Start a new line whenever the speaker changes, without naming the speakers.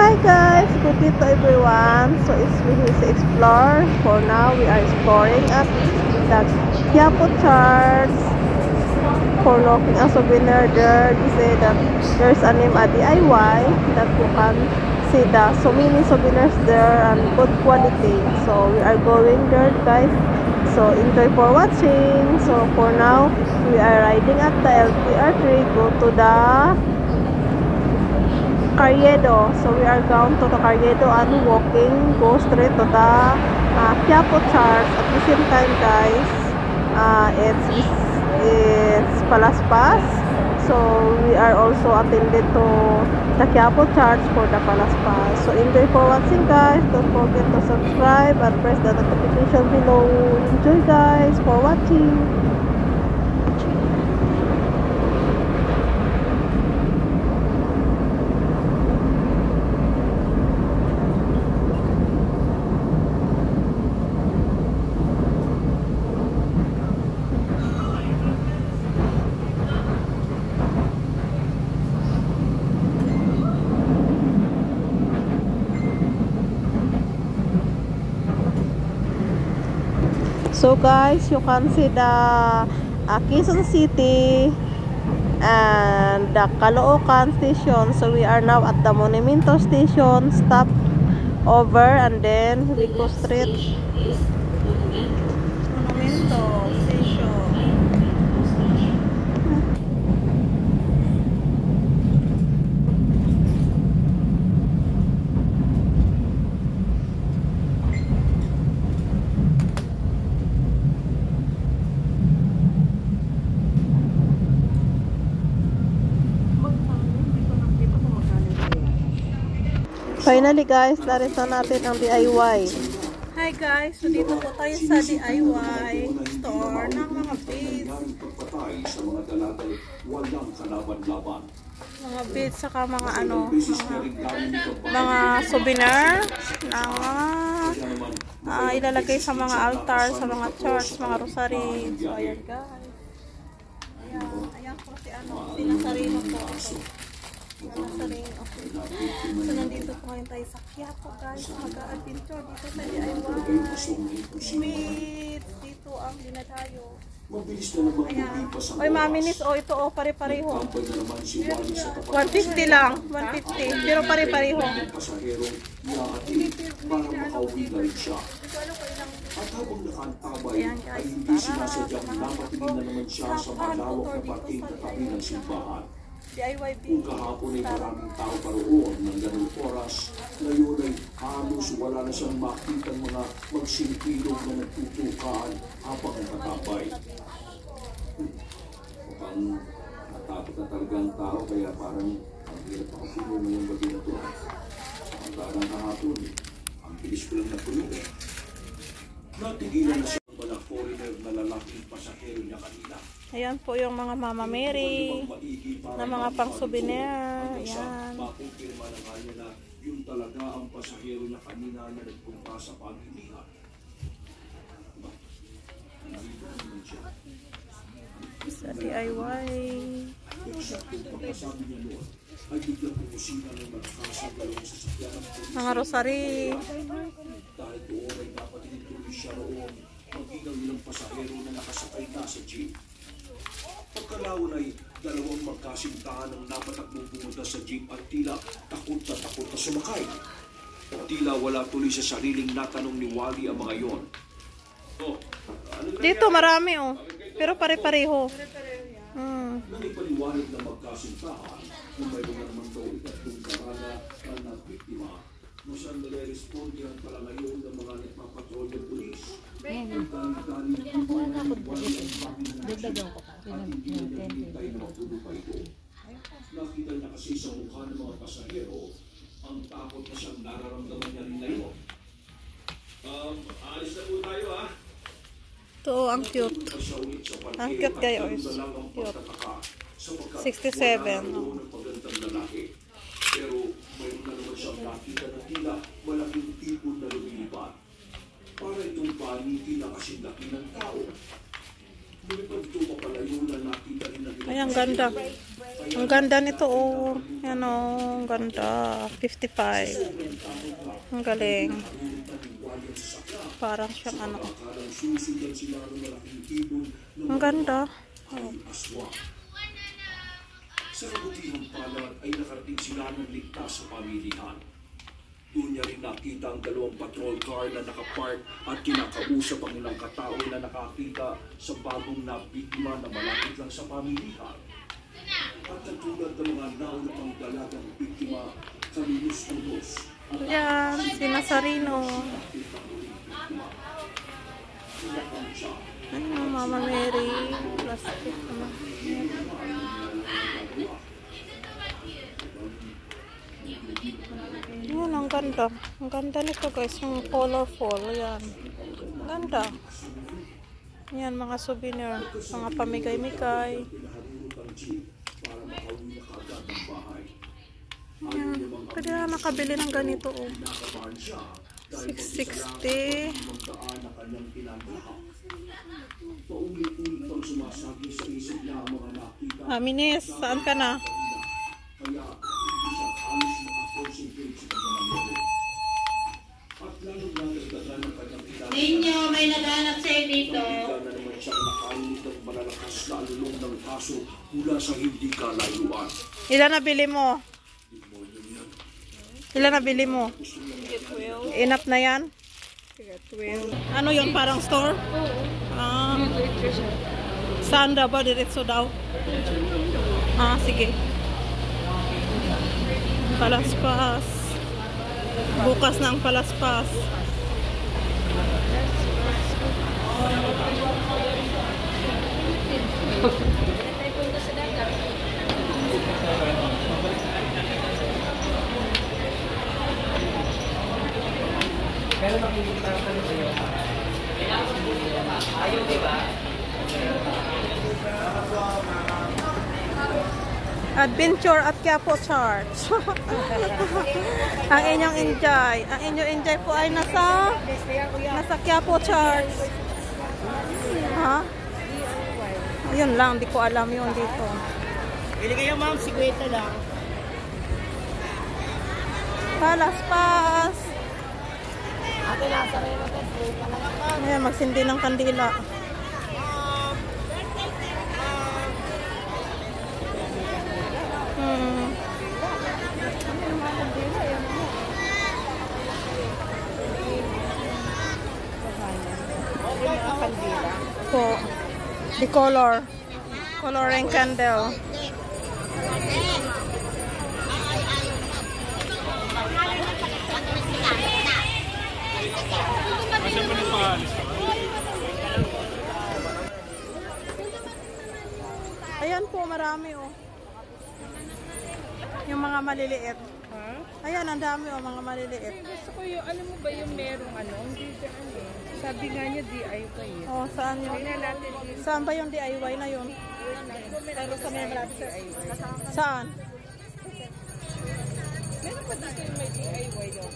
Hi guys, good day to everyone. So it's we here to explore. For now, we are exploring at the Quiapo Church for looking a souvenir there. They say that there's a name at DIY that you can see so many souvenirs there and good quality. So we are going there guys. So enjoy for watching. So for now, we are riding at the LPR3. Go to the Carriedo. So we are going to the Carriedo and walking, go straight to the Quiapo Church. At the same time guys, it's Palaspas. So we are also attended to the Quiapo Church for the Palaspas. So enjoy for watching guys. Don't forget to subscribe and press the notification below. Enjoy guys for watching. So guys, you can see the Quezon City and the Caloocan station. So we are now at the Monumento station. Stop over and then we go straight. Monumento station. Finally guys, narito natin ang DIY. Hi guys, so dito po tayo sa DIY store ng mga beads. Mga beads saka mga mga souvenir na ilalagay sa mga altar, sa mga church, mga rosary. So ayan guys. Ayan po si Sinasarino po ito. So nandito po ngayon tayo sa Quiapo guys, mag-adventure dito sa DIY with dito ang dinadayo. Ayan. Oy maminis, ito pare-pareho 150 lang, 150 pero pare-pareho. Ayan guys, DIY
kung kahapon ay maraming tao paroon ng ganung oras, ngayon ay halos wala na siyang makita mga magsilpilog na nagtutukaan habang katabay. Mukhang natapot na talaga ang tao, kaya parang ang hirap ako puno ngayong gabi na ito. Samantalang ng kahapon, ang bilis ko lang na puno. Natigilan na siya ng mga foreigner na lalaking pasahero niya kanina.
Ayan po yung mga Mama Mary na mga pang souvenir. Ayan.
Mapupirma na kanya na yung talaga ang pasahero niya kanina na nagpunta sa pamilihan.
Sa DIY. Mga rosary.
Dahil doon ay dapat inituloy siya roon mag-inaw ilang pasahero na nakasakay na sa jeep. Pagkalawon ay dalawang magkasintahan ang napatakbong pumunta sa jeep at tila takot na sumakay. Tila wala tuloy sa sariling natanong ni Wally ang mga yon.
Dito marami pero pare-pareho.
Nanipaliwanag na magkasintahan kung mayroon na naman daw itatlong karana na biktima. Masang nare-responde ang pala ngayon ng mga nagpapatrol ng pulis. Ang dali-dali ang Wally ang sabi ng at hindi na naghintay na mapuno pa ito. Nakita niya kasi sa mukha ng mga pasahero ang takot na siyang nararamdaman niya rin ngayon. Alis na po tayo ha.
Ito ang cute. Ang cute kayo. Cute. 67.
Pero mayroon na naman siyang nakita na tila malaking tipon na lumilipad. Para itong paniki na kasinlaki ng tao. Ayan,
ganda. Ang ganda nito, oh. Yan, oh. Ang ganda. 55. Ang galing. Parang siyang ano. Ang ganda. Oh.
Sa kabutihang palad ay nakarating sila ng ligtas sa pamilihan. Doon niya rin nakita ang dalawang patrol car na nakapark at kinakausap ang ilang katao na nakakita sa bagong nabiktima na malapit lang sa pamilihan. At katulad ng mga nauna pang dalagang biktima, kalinis-unos.
Yan, si Nazareno. Ano, Mama Mary? Plastic naman. Yun, ang ganda. Ang ganda nito guys, yung colorful. Yan. Ang ganda. Yan, mga souvenir. Mga pamigay-migay. Yan. Pwede na nakabili ng ganito. Oh. 660. Minis, saan ka na?
Ninyo, may naghanap sa'yo dito.
Ilan nabili mo? Ilan nabili mo? Enough na yan? Ano yun? Parang store? Saan daw ba? Diretso daw? Sige. Palaspas. Bukas na ang palaspas.
Pero makikita ka na sa'yo. Ayaw, diba?
Adventure at Quiapo Church. Ang inyong enjoy. Ang inyong enjoy po ay nasa Quiapo Church. Ha? Yun lang, di ko alam yun dito.
Bili kayo ma'am, 50 lang.
Palaspas.
Ate Nazareno,
Ayan, magsindi ng kandila. Po, the coloring candle. Ayan po, marami oh. Yung mga maliliit. Ayan, ang dami oh, mga maliliit.
Gusto ko yung, alam mo ba yung merong ano, hindi dyan eh. Sabi nga niya DIY eh.
Oh, saan yun? Saan ba yung DIY na yun?
Pero sa may malapit sa DIY.
Saan?
Meron pa dito yung may DIY yun.